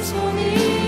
예수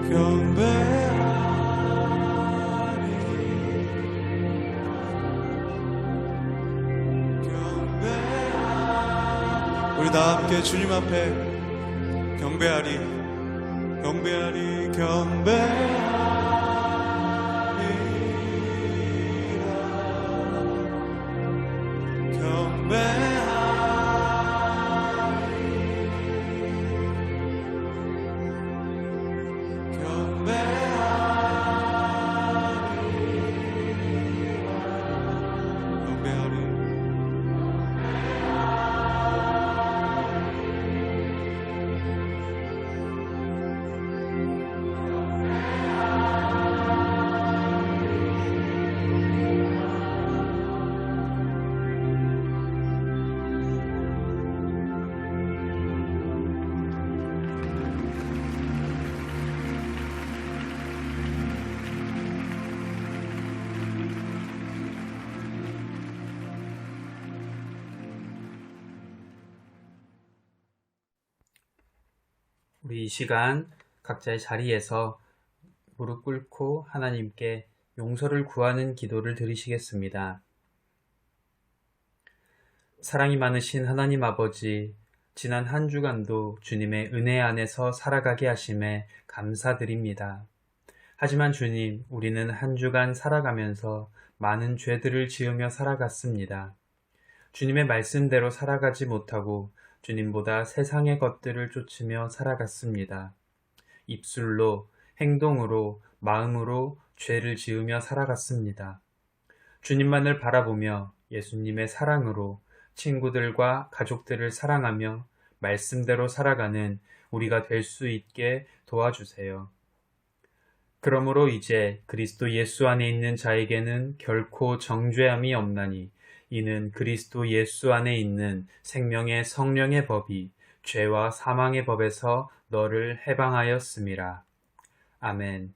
경배하리 경배하리. 우리 다 함께 주님 앞에 경배하리 경배하리 경배하리. 우리 이 시간 각자의 자리에서 무릎 꿇고 하나님께 용서를 구하는 기도를 드리시겠습니다. 사랑이 많으신 하나님 아버지, 지난 한 주간도 주님의 은혜 안에서 살아가게 하심에 감사드립니다. 하지만 주님, 우리는 한 주간 살아가면서 많은 죄들을 지으며 살아갔습니다. 주님의 말씀대로 살아가지 못하고 주님보다 세상의 것들을 쫓으며 살아갔습니다. 입술로, 행동으로, 마음으로 죄를 지으며 살아갔습니다. 주님만을 바라보며 예수님의 사랑으로 친구들과 가족들을 사랑하며 말씀대로 살아가는 우리가 될 수 있게 도와주세요. 그러므로 이제 그리스도 예수 안에 있는 자에게는 결코 정죄함이 없나니 이는 그리스도 예수 안에 있는 생명의 성령의 법이 죄와 사망의 법에서 너를 해방하였음이라. 아멘.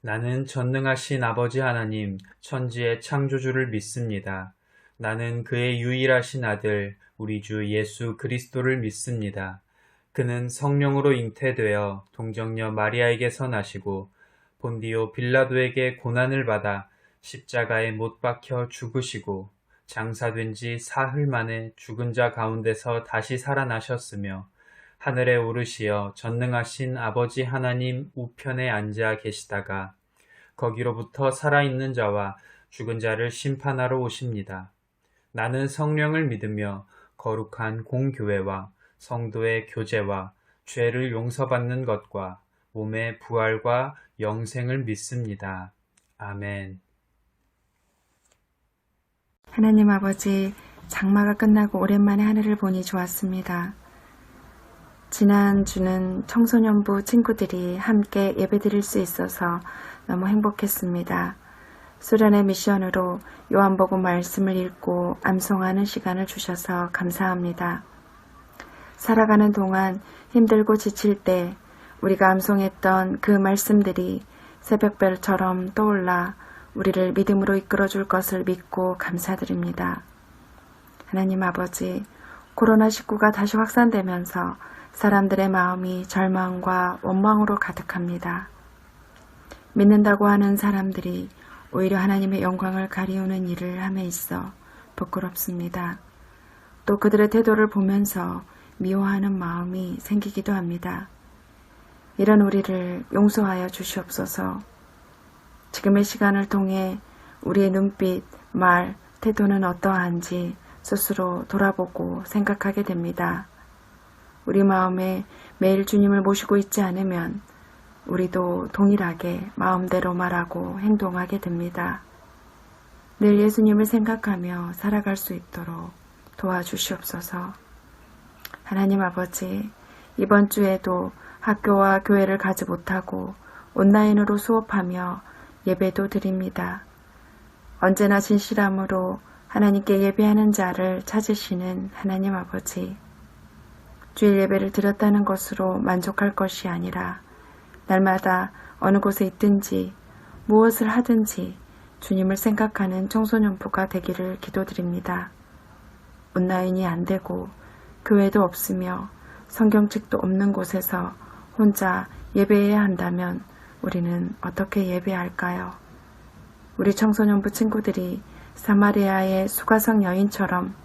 나는 전능하신 아버지 하나님, 천지의 창조주를 믿습니다. 나는 그의 유일하신 아들, 우리 주 예수 그리스도를 믿습니다. 그는 성령으로 잉태되어 동정녀 마리아에게서 나시고 본디오 빌라도에게 고난을 받아 십자가에 못 박혀 죽으시고 장사된 지 사흘 만에 죽은 자 가운데서 다시 살아나셨으며 하늘에 오르시어 전능하신 아버지 하나님 우편에 앉아 계시다가 거기로부터 살아있는 자와 죽은 자를 심판하러 오십니다. 나는 성령을 믿으며 거룩한 공교회와 성도의 교제와 죄를 용서받는 것과 몸의 부활과 영생을 믿습니다. 아멘. 하나님 아버지, 장마가 끝나고 오랜만에 하늘을 보니 좋았습니다. 지난주는 청소년부 친구들이 함께 예배드릴 수 있어서 너무 행복했습니다. 수련회 미션으로 요한복음 말씀을 읽고 암송하는 시간을 주셔서 감사합니다. 살아가는 동안 힘들고 지칠 때 우리가 암송했던 그 말씀들이 새벽별처럼 떠올라 우리를 믿음으로 이끌어줄 것을 믿고 감사드립니다. 하나님 아버지, 코로나19가 다시 확산되면서 사람들의 마음이 절망과 원망으로 가득합니다. 믿는다고 하는 사람들이 오히려 하나님의 영광을 가리우는 일을 함에 있어 부끄럽습니다. 또 그들의 태도를 보면서 미워하는 마음이 생기기도 합니다. 이런 우리를 용서하여 주시옵소서. 지금의 시간을 통해 우리의 눈빛, 말, 태도는 어떠한지 스스로 돌아보고 생각하게 됩니다. 우리 마음에 매일 주님을 모시고 있지 않으면 우리도 동일하게 마음대로 말하고 행동하게 됩니다. 늘 예수님을 생각하며 살아갈 수 있도록 도와주시옵소서. 하나님 아버지, 이번 주에도 학교와 교회를 가지 못하고 온라인으로 수업하며 예배도 드립니다. 언제나 진실함으로 하나님께 예배하는 자를 찾으시는 하나님 아버지, 주일 예배를 드렸다는 것으로 만족할 것이 아니라 날마다 어느 곳에 있든지 무엇을 하든지 주님을 생각하는 청소년부가 되기를 기도드립니다. 온라인이 안 되고 교회도 없으며 성경책도 없는 곳에서 혼자 예배해야 한다면 우리는 어떻게 예배할까요? 우리 청소년부 친구들이 사마리아의 수가성 여인처럼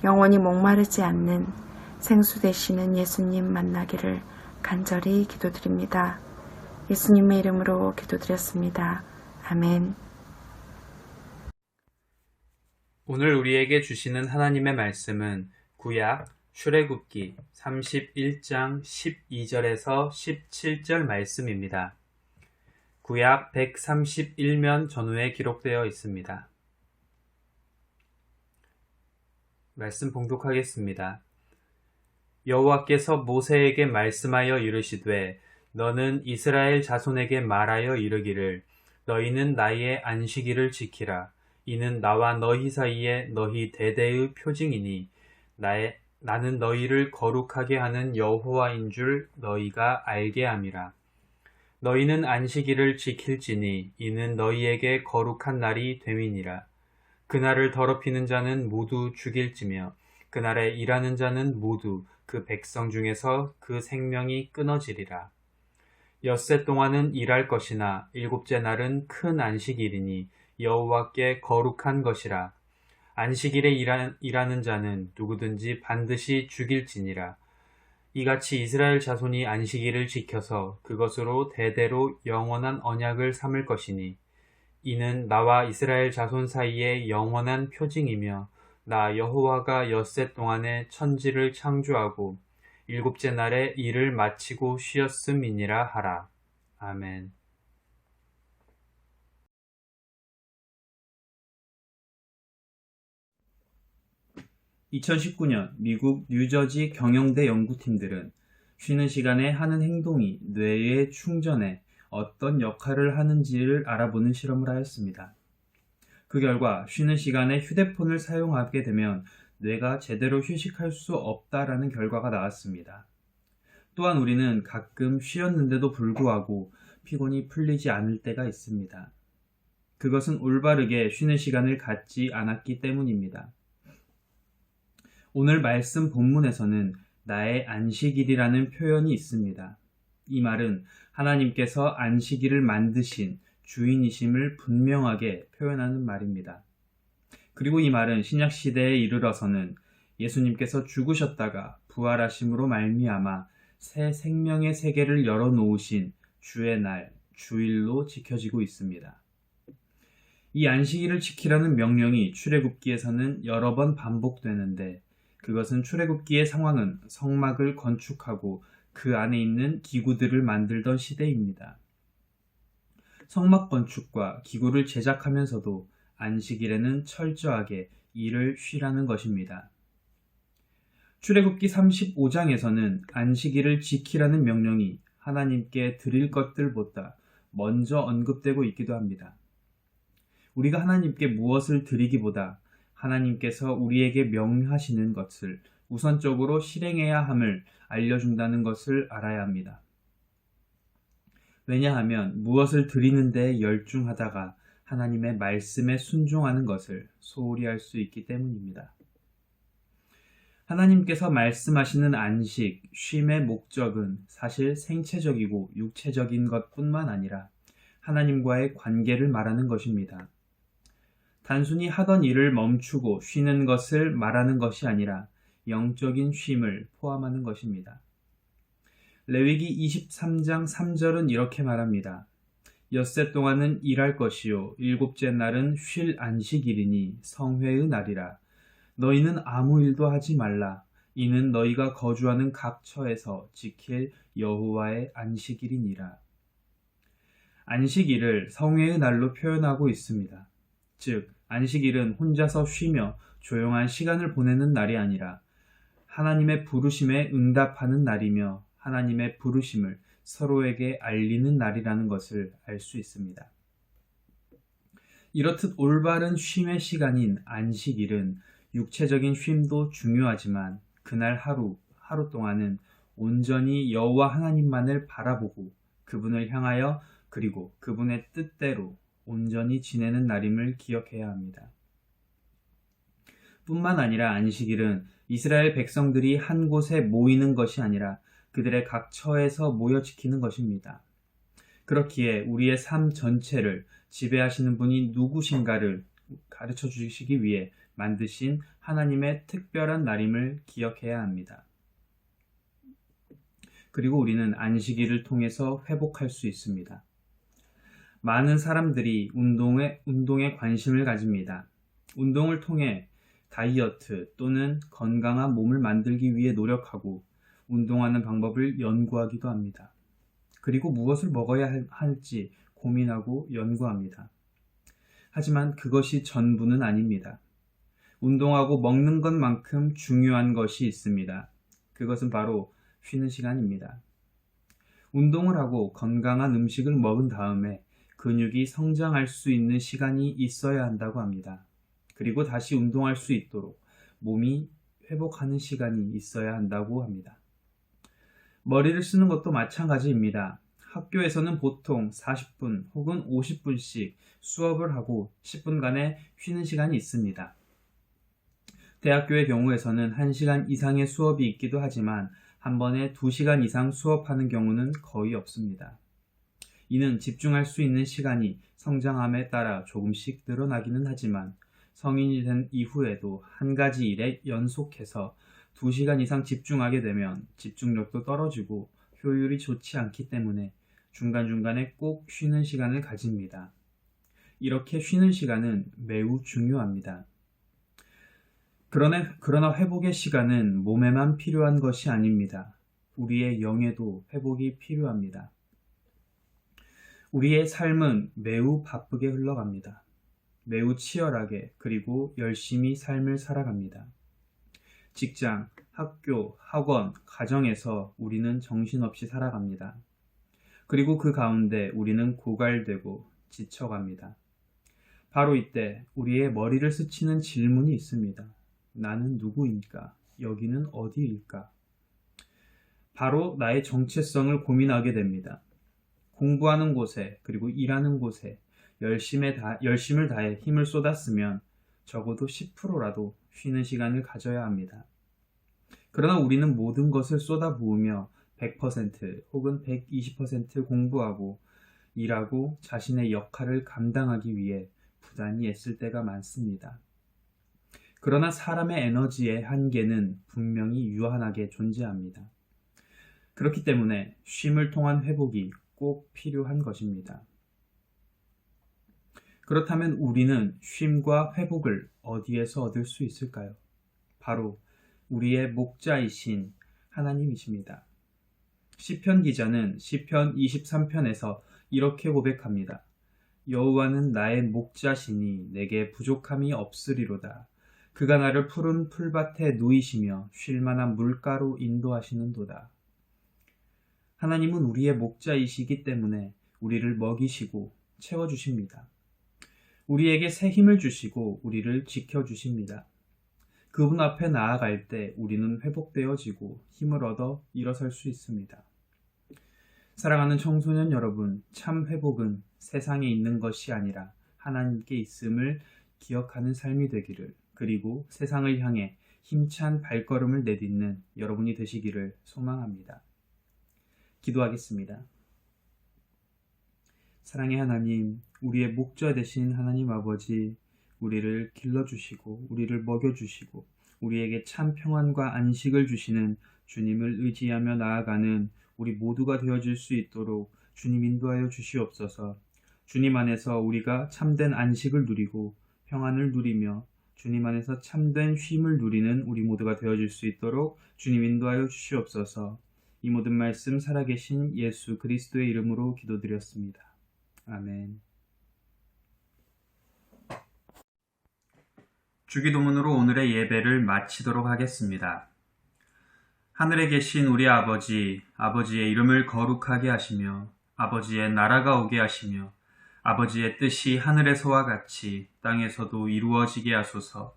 영원히 목마르지 않는 생수 되시는 예수님 만나기를 간절히 기도드립니다. 예수님의 이름으로 기도드렸습니다. 아멘. 오늘 우리에게 주시는 하나님의 말씀은 구약 출애굽기 31장 12절에서 17절 말씀입니다. 구약 131면 전후에 기록되어 있습니다. 말씀 봉독하겠습니다. 여호와께서 모세에게 말씀하여 이르시되 너는 이스라엘 자손에게 말하여 이르기를 너희는 나의 안식일을 지키라. 이는 나와 너희 사이에 너희 대대의 표징이니 나는 너희를 거룩하게 하는 여호와인 줄 너희가 알게 함이라. 너희는 안식일을 지킬지니 이는 너희에게 거룩한 날이 됨이니라. 그날을 더럽히는 자는 모두 죽일지며 그날에 일하는 자는 모두 그 백성 중에서 그 생명이 끊어지리라. 엿새 동안은 일할 것이나 일곱째 날은 큰 안식일이니 여호와께 거룩한 것이라. 안식일에 일하는 자는 누구든지 반드시 죽일지니라. 이같이 이스라엘 자손이 안식일을 지켜서 그것으로 대대로 영원한 언약을 삼을 것이니 이는 나와 이스라엘 자손 사이에 영원한 표징이며 나 여호와가 엿새 동안에 천지를 창조하고 일곱째 날에 일을 마치고 쉬었음이니라 하라. 아멘. 2019년 미국 뉴저지 경영대 연구팀들은 쉬는 시간에 하는 행동이 뇌의 충전에 어떤 역할을 하는지를 알아보는 실험을 하였습니다. 그 결과 쉬는 시간에 휴대폰을 사용하게 되면 뇌가 제대로 휴식할 수 없다라는 결과가 나왔습니다. 또한 우리는 가끔 쉬었는데도 불구하고 피곤이 풀리지 않을 때가 있습니다. 그것은 올바르게 쉬는 시간을 갖지 않았기 때문입니다. 오늘 말씀 본문에서는 나의 안식일이라는 표현이 있습니다. 이 말은 하나님께서 안식일을 만드신 주인이심을 분명하게 표현하는 말입니다. 그리고 이 말은 신약시대에 이르러서는 예수님께서 죽으셨다가 부활하심으로 말미암아 새 생명의 세계를 열어놓으신 주의 날, 주일로 지켜지고 있습니다. 이 안식일을 지키라는 명령이 출애굽기에서는 여러 번 반복되는데 그것은 출애굽기의 상황은 성막을 건축하고 그 안에 있는 기구들을 만들던 시대입니다. 성막 건축과 기구를 제작하면서도 안식일에는 철저하게 일을 쉬라는 것입니다. 출애굽기 35장에서는 안식일을 지키라는 명령이 하나님께 드릴 것들보다 먼저 언급되고 있기도 합니다. 우리가 하나님께 무엇을 드리기보다 하나님께서 우리에게 명하시는 것을 우선적으로 실행해야 함을 알려준다는 것을 알아야 합니다. 왜냐하면 무엇을 드리는 데 열중하다가 하나님의 말씀에 순종하는 것을 소홀히 할 수 있기 때문입니다. 하나님께서 말씀하시는 안식, 쉼의 목적은 사실 생체적이고 육체적인 것뿐만 아니라 하나님과의 관계를 말하는 것입니다. 단순히 하던 일을 멈추고 쉬는 것을 말하는 것이 아니라 영적인 쉼을 포함하는 것입니다. 레위기 23장 3절은 이렇게 말합니다. 엿새 동안은 일할 것이요 일곱째 날은 쉴 안식일이니 성회의 날이라. 너희는 아무 일도 하지 말라. 이는 너희가 거주하는 각 처에서 지킬 여호와의 안식일이니라. 안식일을 성회의 날로 표현하고 있습니다. 즉 안식일은 혼자서 쉬며 조용한 시간을 보내는 날이 아니라 하나님의 부르심에 응답하는 날이며 하나님의 부르심을 서로에게 알리는 날이라는 것을 알 수 있습니다. 이렇듯 올바른 쉼의 시간인 안식일은 육체적인 쉼도 중요하지만 그날 하루 동안은 온전히 여호와 하나님만을 바라보고 그분을 향하여 그리고 그분의 뜻대로 온전히 지내는 날임을 기억해야 합니다. 뿐만 아니라 안식일은 이스라엘 백성들이 한 곳에 모이는 것이 아니라 그들의 각 처에서 모여 지키는 것입니다. 그렇기에 우리의 삶 전체를 지배하시는 분이 누구신가를 가르쳐 주시기 위해 만드신 하나님의 특별한 날임을 기억해야 합니다. 그리고 우리는 안식일을 통해서 회복할 수 있습니다. 많은 사람들이 운동에 관심을 가집니다. 운동을 통해 다이어트 또는 건강한 몸을 만들기 위해 노력하고 운동하는 방법을 연구하기도 합니다. 그리고 무엇을 먹어야 할지 고민하고 연구합니다. 하지만 그것이 전부는 아닙니다. 운동하고 먹는 것만큼 중요한 것이 있습니다. 그것은 바로 쉬는 시간입니다. 운동을 하고 건강한 음식을 먹은 다음에 근육이 성장할 수 있는 시간이 있어야 한다고 합니다. 그리고 다시 운동할 수 있도록 몸이 회복하는 시간이 있어야 한다고 합니다. 머리를 쓰는 것도 마찬가지입니다. 학교에서는 보통 40분 혹은 50분씩 수업을 하고 10분간의 쉬는 시간이 있습니다. 대학교의 경우에서는 1시간 이상의 수업이 있기도 하지만 한 번에 2시간 이상 수업하는 경우는 거의 없습니다. 이는 집중할 수 있는 시간이 성장함에 따라 조금씩 늘어나기는 하지만 성인이 된 이후에도 한 가지 일에 연속해서 2시간 이상 집중하게 되면 집중력도 떨어지고 효율이 좋지 않기 때문에 중간중간에 꼭 쉬는 시간을 가집니다. 이렇게 쉬는 시간은 매우 중요합니다. 그러나 회복의 시간은 몸에만 필요한 것이 아닙니다. 우리의 영에도 회복이 필요합니다. 우리의 삶은 매우 바쁘게 흘러갑니다. 매우 치열하게 그리고 열심히 삶을 살아갑니다. 직장, 학교, 학원, 가정에서 우리는 정신없이 살아갑니다. 그리고 그 가운데 우리는 고갈되고 지쳐갑니다. 바로 이때 우리의 머리를 스치는 질문이 있습니다. 나는 누구인가? 여기는 어디일까? 바로 나의 정체성을 고민하게 됩니다. 공부하는 곳에 그리고 일하는 곳에 열심을 다해 힘을 쏟았으면 적어도 10%라도 쉬는 시간을 가져야 합니다. 그러나 우리는 모든 것을 쏟아부으며 100% 혹은 120% 공부하고 일하고 자신의 역할을 감당하기 위해 부단히 애쓸 때가 많습니다. 그러나 사람의 에너지의 한계는 분명히 유한하게 존재합니다. 그렇기 때문에 쉼을 통한 회복이 꼭 필요한 것입니다. 그렇다면 우리는 쉼과 회복을 어디에서 얻을 수 있을까요? 바로 우리의 목자이신 하나님이십니다. 시편 기자는 시편 23편에서 이렇게 고백합니다. 여호와는 나의 목자시니 내게 부족함이 없으리로다. 그가 나를 푸른 풀밭에 누이시며 쉴만한 물가로 인도하시는도다. 하나님은 우리의 목자이시기 때문에 우리를 먹이시고 채워주십니다. 우리에게 새 힘을 주시고 우리를 지켜주십니다. 그분 앞에 나아갈 때 우리는 회복되어지고 힘을 얻어 일어설 수 있습니다. 사랑하는 청소년 여러분, 참 회복은 세상에 있는 것이 아니라 하나님께 있음을 기억하는 삶이 되기를, 그리고 세상을 향해 힘찬 발걸음을 내딛는 여러분이 되시기를 소망합니다. 기도하겠습니다. 사랑의 하나님, 우리의 목자 되신 하나님 아버지, 우리를 길러주시고 우리를 먹여주시고 우리에게 참 평안과 안식을 주시는 주님을 의지하며 나아가는 우리 모두가 되어질 수 있도록 주님 인도하여 주시옵소서. 주님 안에서 우리가 참된 안식을 누리고 평안을 누리며 주님 안에서 참된 쉼을 누리는 우리 모두가 되어질 수 있도록 주님 인도하여 주시옵소서. 이 모든 말씀 살아계신 예수 그리스도의 이름으로 기도드렸습니다. 아멘. 주기도문으로 오늘의 예배를 마치도록 하겠습니다. 하늘에 계신 우리 아버지, 아버지의 이름을 거룩하게 하시며 아버지의 나라가 오게 하시며 아버지의 뜻이 하늘에서와 같이 땅에서도 이루어지게 하소서.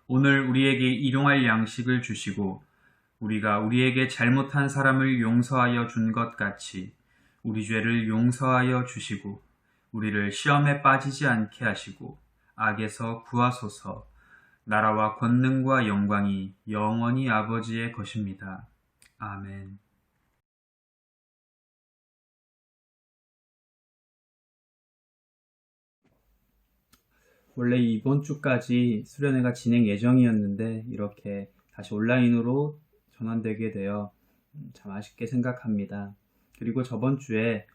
오늘 우리에게 일용할 양식을 주시고 우리가 우리에게 잘못한 사람을 용서하여 준 것 같이 우리 죄를 용서하여 주시고 우리를 시험에 빠지지 않게 하시고 악에서 구하소서. 나라와 권능과 영광이 영원히 아버지의 것입니다. 아멘. 원래 이번 주까지 수련회가 진행 예정이었는데 이렇게 다시 온라인으로 전환되게 되어 참 아쉽게 생각합니다. 그리고 저번 주에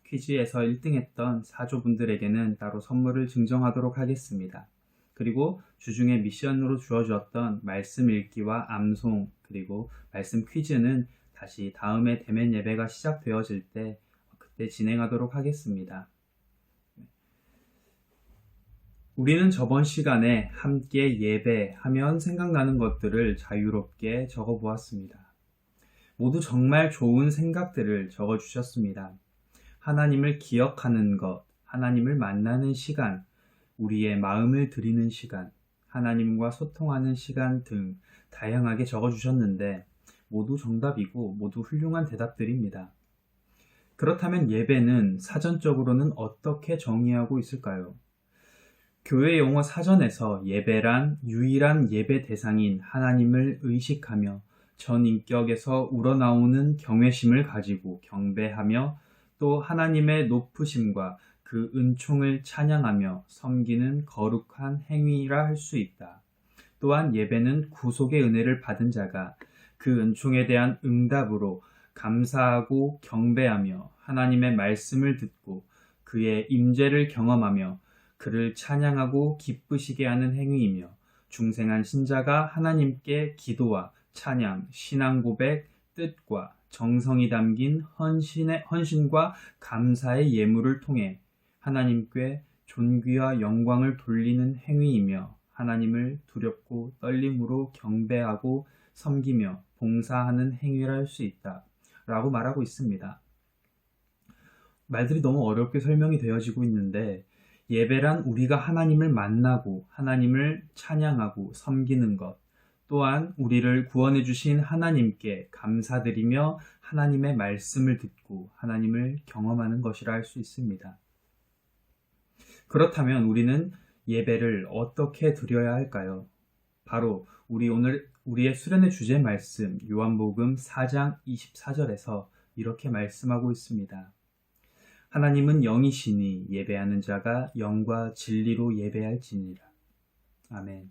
퀴즈에서 1등했던 사조분들에게는 따로 선물을 증정하도록 하겠습니다. 그리고 주중에 미션으로 주어졌던 말씀 읽기와 암송 그리고 말씀 퀴즈는 다시 다음에 대면 예배가 시작되어질 때 그때 진행하도록 하겠습니다. 우리는 저번 시간에 함께 예배하면 생각나는 것들을 자유롭게 적어 보았습니다. 모두 정말 좋은 생각들을 적어 주셨습니다. 하나님을 기억하는 것, 하나님을 만나는 시간, 우리의 마음을 드리는 시간, 하나님과 소통하는 시간 등 다양하게 적어 주셨는데 모두 정답이고 모두 훌륭한 대답들입니다. 그렇다면 예배는 사전적으로는 어떻게 정의하고 있을까요? 교회 용어 사전에서 예배란 유일한 예배 대상인 하나님을 의식하며 전인격에서 우러나오는 경외심을 가지고 경배하며 또 하나님의 높으심과 그 은총을 찬양하며 섬기는 거룩한 행위라 할 수 있다. 또한 예배는 구속의 은혜를 받은 자가 그 은총에 대한 응답으로 감사하고 경배하며 하나님의 말씀을 듣고 그의 임재를 경험하며 그를 찬양하고 기쁘시게 하는 행위이며 중생한 신자가 하나님께 기도와 찬양, 신앙 고백, 뜻과 정성이 담긴 헌신과 감사의 예물을 통해 하나님께 존귀와 영광을 돌리는 행위이며 하나님을 두렵고 떨림으로 경배하고 섬기며 봉사하는 행위라 할 수 있다 라고 말하고 있습니다. 말들이 너무 어렵게 설명이 되어지고 있는데 예배란 우리가 하나님을 만나고 하나님을 찬양하고 섬기는 것, 또한 우리를 구원해 주신 하나님께 감사드리며 하나님의 말씀을 듣고 하나님을 경험하는 것이라 할 수 있습니다. 그렇다면 우리는 예배를 어떻게 드려야 할까요? 바로 우리의 수련의 주제 말씀 요한복음 4장 24절에서 이렇게 말씀하고 있습니다. 하나님은 영이시니 예배하는 자가 영과 진리로 예배할지니라. 아멘.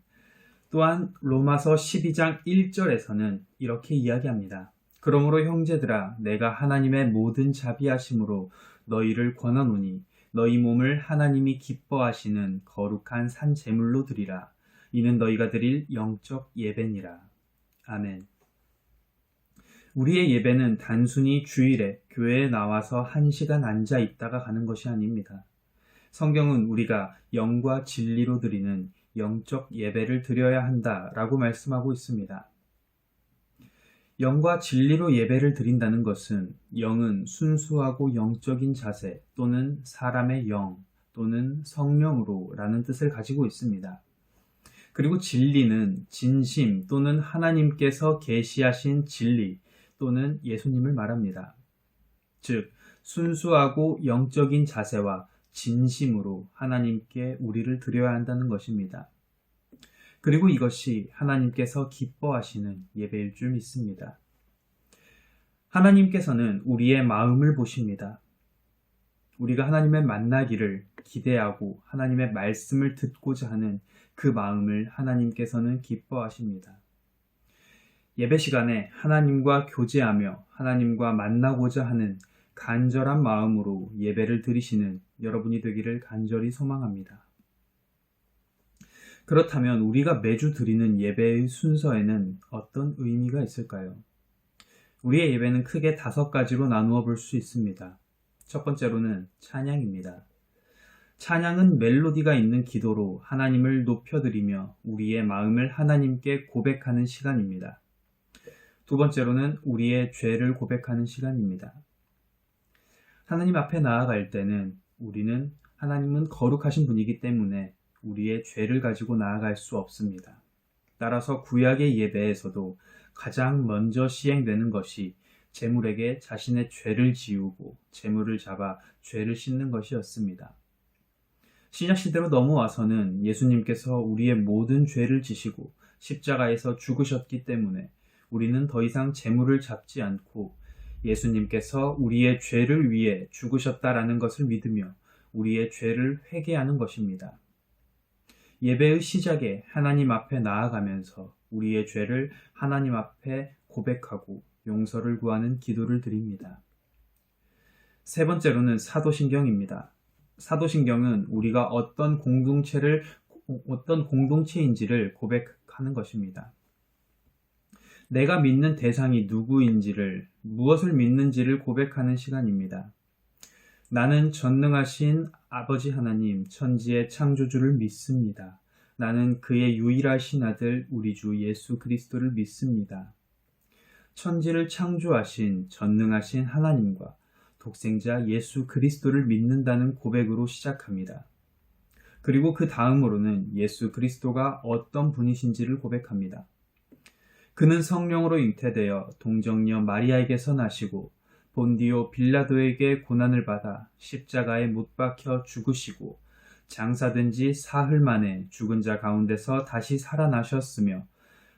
또한 로마서 12장 1절에서는 이렇게 이야기합니다. 그러므로 형제들아 내가 하나님의 모든 자비하심으로 너희를 권하노니 너희 몸을 하나님이 기뻐하시는 거룩한 산 제물로 드리라. 이는 너희가 드릴 영적 예배니라. 아멘. 우리의 예배는 단순히 주일에 교회에 나와서 1시간 앉아 있다가 가는 것이 아닙니다. 성경은 우리가 영과 진리로 드리는 영적 예배를 드려야 한다라고 말씀하고 있습니다. 영과 진리로 예배를 드린다는 것은 영은 순수하고 영적인 자세 또는 사람의 영 또는 성령으로 라는 뜻을 가지고 있습니다. 그리고 진리는 진심 또는 하나님께서 계시하신 진리 또는 예수님을 말합니다. 즉 순수하고 영적인 자세와 진심으로 하나님께 우리를 드려야 한다는 것입니다. 그리고 이것이 하나님께서 기뻐하시는 예배일 줄 믿습니다. 하나님께서는 우리의 마음을 보십니다. 우리가 하나님을 만나기를 기대하고 하나님의 말씀을 듣고자 하는 그 마음을 하나님께서는 기뻐하십니다. 예배 시간에 하나님과 교제하며 하나님과 만나고자 하는 간절한 마음으로 예배를 드리시는 여러분이 되기를 간절히 소망합니다. 그렇다면 우리가 매주 드리는 예배의 순서에는 어떤 의미가 있을까요? 우리의 예배는 크게 5가지로 나누어 볼 수 있습니다. 첫 번째로는 찬양입니다. 찬양은 멜로디가 있는 기도로 하나님을 높여드리며 우리의 마음을 하나님께 고백하는 시간입니다. 두 번째로는 우리의 죄를 고백하는 시간입니다. 하나님 앞에 나아갈 때는 우리는 하나님은 거룩하신 분이기 때문에 우리의 죄를 가지고 나아갈 수 없습니다. 따라서 구약의 예배에서도 가장 먼저 시행되는 것이 제물에게 자신의 죄를 지우고 제물을 잡아 죄를 씻는 것이었습니다. 신약시대로 넘어와서는 예수님께서 우리의 모든 죄를 지시고 십자가에서 죽으셨기 때문에 우리는 더 이상 제물을 잡지 않고 예수님께서 우리의 죄를 위해 죽으셨다라는 것을 믿으며 우리의 죄를 회개하는 것입니다. 예배의 시작에 하나님 앞에 나아가면서 우리의 죄를 하나님 앞에 고백하고 용서를 구하는 기도를 드립니다. 세 번째로는 사도신경입니다. 사도신경은 우리가 어떤 공동체인지를 고백하는 것입니다. 내가 믿는 대상이 누구인지를, 무엇을 믿는지를 고백하는 시간입니다. 나는 전능하신 아버지 하나님, 천지의 창조주를 믿습니다. 나는 그의 유일하신 아들, 우리 주 예수 그리스도를 믿습니다. 천지를 창조하신 전능하신 하나님과 독생자 예수 그리스도를 믿는다는 고백으로 시작합니다. 그리고 그 다음으로는 예수 그리스도가 어떤 분이신지를 고백합니다. 그는 성령으로 잉태되어 동정녀 마리아에게서 나시고 본디오 빌라도에게 고난을 받아 십자가에 못 박혀 죽으시고 장사된 지 사흘 만에 죽은 자 가운데서 다시 살아나셨으며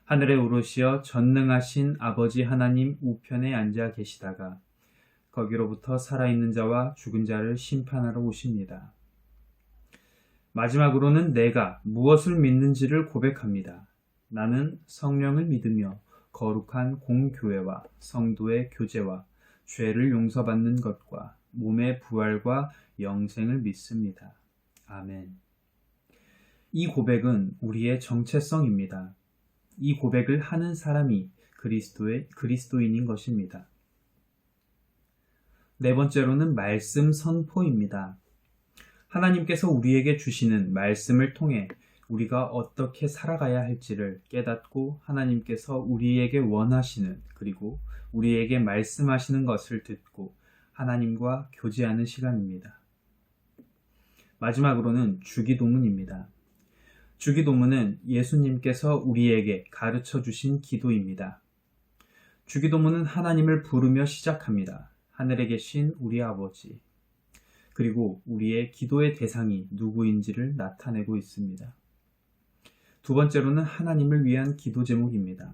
하늘에 오르시어 전능하신 아버지 하나님 우편에 앉아 계시다가 거기로부터 살아있는 자와 죽은 자를 심판하러 오십니다. 마지막으로는 내가 무엇을 믿는지를 고백합니다. 나는 성령을 믿으며 거룩한 공교회와 성도의 교제와 죄를 용서받는 것과 몸의 부활과 영생을 믿습니다. 아멘. 이 고백은 우리의 정체성입니다. 이 고백을 하는 사람이 그리스도인인 것입니다. 네 번째로는 말씀 선포입니다. 하나님께서 우리에게 주시는 말씀을 통해 우리가 어떻게 살아가야 할지를 깨닫고 하나님께서 우리에게 원하시는 그리고 우리에게 말씀하시는 것을 듣고 하나님과 교제하는 시간입니다. 마지막으로는 주기도문입니다. 주기도문은 예수님께서 우리에게 가르쳐 주신 기도입니다. 주기도문은 하나님을 부르며 시작합니다. 하늘에 계신 우리 아버지, 그리고 우리의 기도의 대상이 누구인지를 나타내고 있습니다. 두 번째로는 하나님을 위한 기도 제목입니다.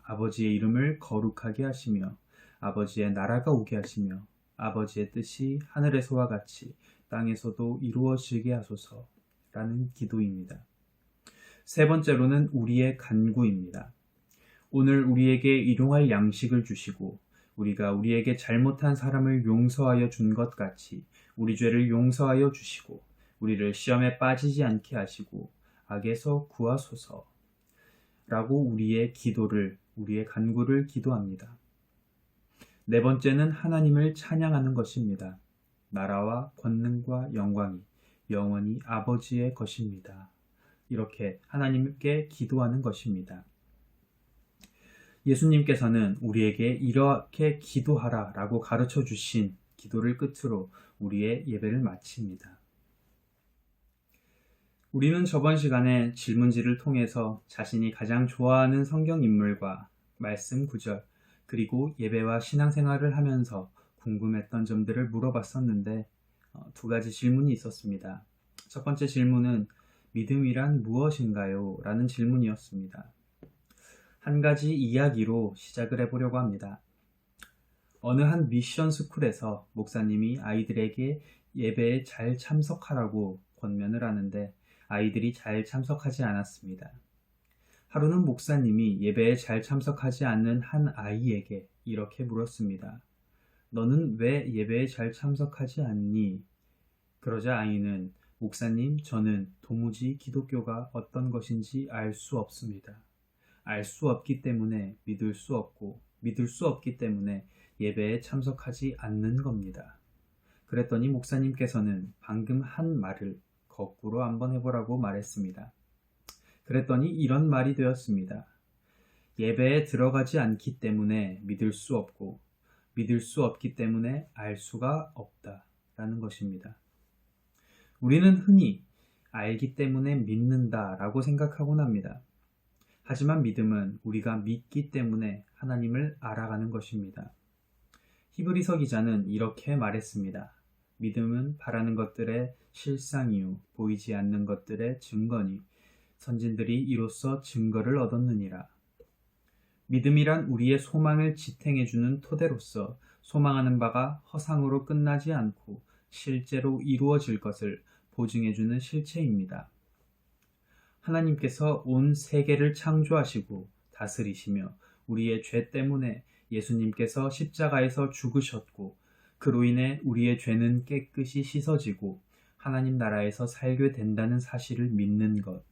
아버지의 이름을 거룩하게 하시며 아버지의 나라가 오게 하시며 아버지의 뜻이 하늘에서와 같이 땅에서도 이루어지게 하소서라는 기도입니다. 세 번째로는 우리의 간구입니다. 오늘 우리에게 일용할 양식을 주시고 우리가 우리에게 잘못한 사람을 용서하여 준 것 같이 우리 죄를 용서하여 주시고 우리를 시험에 빠지지 않게 하시고 악에서 구하소서 라고 우리의 간구를 기도합니다. 네 번째는 하나님을 찬양하는 것입니다. 나라와 권능과 영광이 영원히 아버지의 것입니다. 이렇게 하나님께 기도하는 것입니다. 예수님께서는 우리에게 이렇게 기도하라 라고 가르쳐 주신 기도를 끝으로 우리의 예배를 마칩니다. 우리는 저번 시간에 질문지를 통해서 자신이 가장 좋아하는 성경 인물과 말씀 구절, 그리고 예배와 신앙생활을 하면서 궁금했던 점들을 물어봤었는데 두 가지 질문이 있었습니다. 첫 번째 질문은 믿음이란 무엇인가요? 라는 질문이었습니다. 한 가지 이야기로 시작을 해보려고 합니다. 어느 한 미션 스쿨에서 목사님이 아이들에게 예배에 잘 참석하라고 권면을 하는데 아이들이 잘 참석하지 않았습니다. 하루는 목사님이 예배에 잘 참석하지 않는 한 아이에게 이렇게 물었습니다. 너는 왜 예배에 잘 참석하지 않니? 그러자 아이는 목사님, 저는 도무지 기독교가 어떤 것인지 알 수 없습니다. 알 수 없기 때문에 믿을 수 없고 믿을 수 없기 때문에 예배에 참석하지 않는 겁니다. 그랬더니 목사님께서는 방금 한 말을 거꾸로 한번 해보라고 말했습니다. 그랬더니 이런 말이 되었습니다. 예배에 들어가지 않기 때문에 믿을 수 없고 믿을 수 없기 때문에 알 수가 없다라는 것입니다. 우리는 흔히 알기 때문에 믿는다라고 생각하곤 합니다. 하지만 믿음은 우리가 믿기 때문에 하나님을 알아가는 것입니다. 히브리서 기자는 이렇게 말했습니다. 믿음은 바라는 것들의 실상이요 보이지 않는 것들의 증거니 선진들이 이로써 증거를 얻었느니라. 믿음이란 우리의 소망을 지탱해주는 토대로서 소망하는 바가 허상으로 끝나지 않고 실제로 이루어질 것을 보증해주는 실체입니다. 하나님께서 온 세계를 창조하시고 다스리시며 우리의 죄 때문에 예수님께서 십자가에서 죽으셨고 그로 인해 우리의 죄는 깨끗이 씻어지고 하나님 나라에서 살게 된다는 사실을 믿는 것,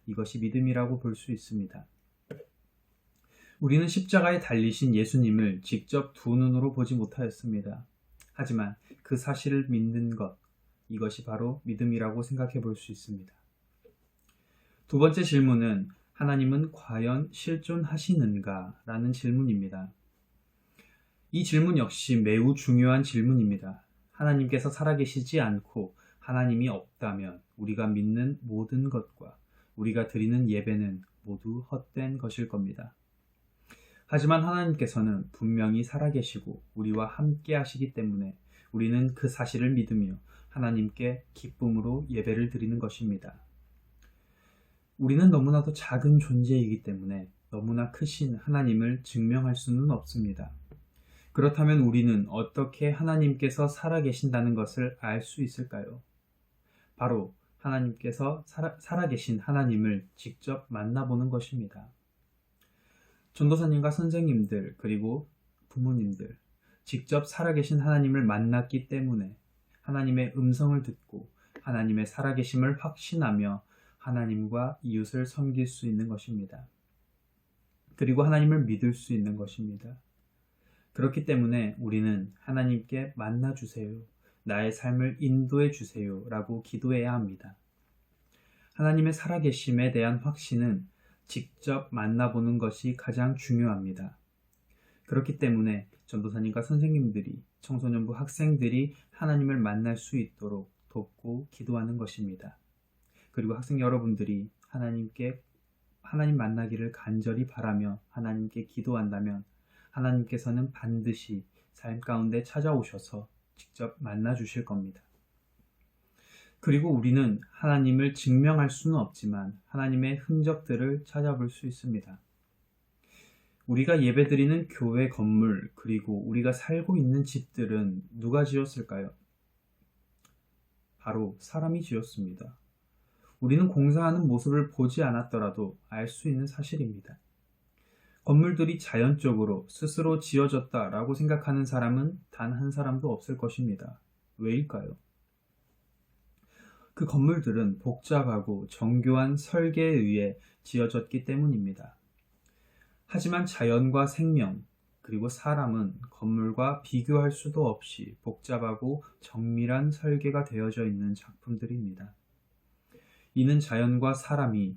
이것이 믿음이라고 볼 수 있습니다. 우리는 십자가에 달리신 예수님을 직접 두 눈으로 보지 못하였습니다. 하지만 그 사실을 믿는 것, 이것이 바로 믿음이라고 생각해 볼 수 있습니다. 두 번째 질문은 하나님은 과연 실존하시는가? 라는 질문입니다. 이 질문 역시 매우 중요한 질문입니다. 하나님께서 살아계시지 않고 하나님이 없다면 우리가 믿는 모든 것과 우리가 드리는 예배는 모두 헛된 것일 겁니다. 하지만 하나님께서는 분명히 살아계시고 우리와 함께 하시기 때문에 우리는 그 사실을 믿으며 하나님께 기쁨으로 예배를 드리는 것입니다. 우리는 너무나도 작은 존재이기 때문에 너무나 크신 하나님을 증명할 수는 없습니다. 그렇다면 우리는 어떻게 하나님께서 살아계신다는 것을 알 수 있을까요? 바로 하나님께서 살아계신 하나님을 직접 만나보는 것입니다. 전도사님과 선생님들 그리고 부모님들 직접 살아계신 하나님을 만났기 때문에 하나님의 음성을 듣고 하나님의 살아계심을 확신하며 하나님과 이웃을 섬길 수 있는 것입니다. 그리고 하나님을 믿을 수 있는 것입니다. 그렇기 때문에 우리는 하나님께 만나주세요. 나의 삶을 인도해 주세요. 라고 기도해야 합니다. 하나님의 살아계심에 대한 확신은 직접 만나보는 것이 가장 중요합니다. 그렇기 때문에 전도사님과 선생님들이, 청소년부 학생들이 하나님을 만날 수 있도록 돕고 기도하는 것입니다. 그리고 학생 여러분들이 하나님 만나기를 간절히 바라며 하나님께 기도한다면 하나님께서는 반드시 삶 가운데 찾아오셔서 직접 만나 주실 겁니다. 그리고 우리는 하나님을 증명할 수는 없지만 하나님의 흔적들을 찾아볼 수 있습니다. 우리가 예배드리는 교회 건물 그리고 우리가 살고 있는 집들은 누가 지었을까요? 바로 사람이 지었습니다. 우리는 공사하는 모습을 보지 않았더라도 알 수 있는 사실입니다. 건물들이 자연적으로 스스로 지어졌다라고 생각하는 사람은 단 한 사람도 없을 것입니다. 왜일까요? 그 건물들은 복잡하고 정교한 설계에 의해 지어졌기 때문입니다. 하지만 자연과 생명, 그리고 사람은 건물과 비교할 수도 없이 복잡하고 정밀한 설계가 되어져 있는 작품들입니다. 이는 자연과 사람이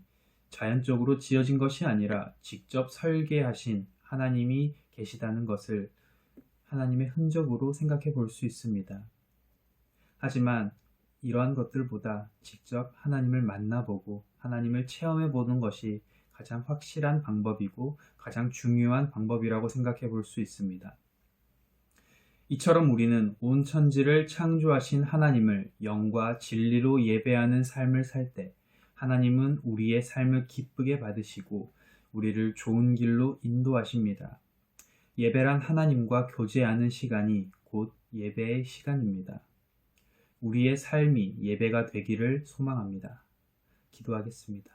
자연적으로 지어진 것이 아니라 직접 설계하신 하나님이 계시다는 것을 하나님의 흔적으로 생각해 볼 수 있습니다. 하지만 이러한 것들보다 직접 하나님을 만나보고 하나님을 체험해 보는 것이 가장 확실한 방법이고 가장 중요한 방법이라고 생각해 볼 수 있습니다. 이처럼 우리는 온 천지를 창조하신 하나님을 영과 진리로 예배하는 삶을 살 때 하나님은 우리의 삶을 기쁘게 받으시고 우리를 좋은 길로 인도하십니다. 예배란 하나님과 교제하는 시간이 곧 예배의 시간입니다. 우리의 삶이 예배가 되기를 소망합니다. 기도하겠습니다.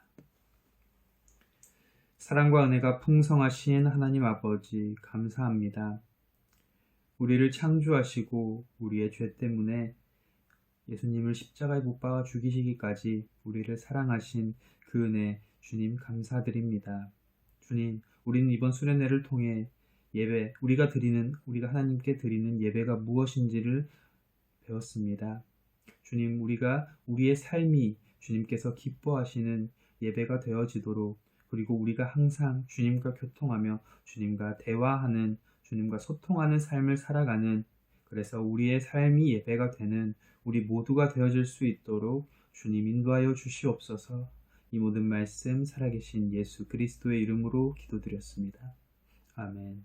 사랑과 은혜가 풍성하신 하나님 아버지 감사합니다. 우리를 창조하시고 우리의 죄 때문에 예수님을 십자가에 못 박아 죽이시기까지 우리를 사랑하신 그 은혜 주님 감사드립니다. 주님, 우리는 이번 수련회를 통해 우리가 하나님께 드리는 예배가 무엇인지를 배웠습니다. 주님, 우리의 삶이 주님께서 기뻐하시는 예배가 되어지도록 그리고 우리가 항상 주님과 교통하며 주님과 대화하는 주님과 소통하는 삶을 살아가는 그래서 우리의 삶이 예배가 되는 우리 모두가 되어질 수 있도록 주님 인도하여 주시옵소서. 이 모든 말씀 살아계신 예수 그리스도의 이름으로 기도드렸습니다. 아멘.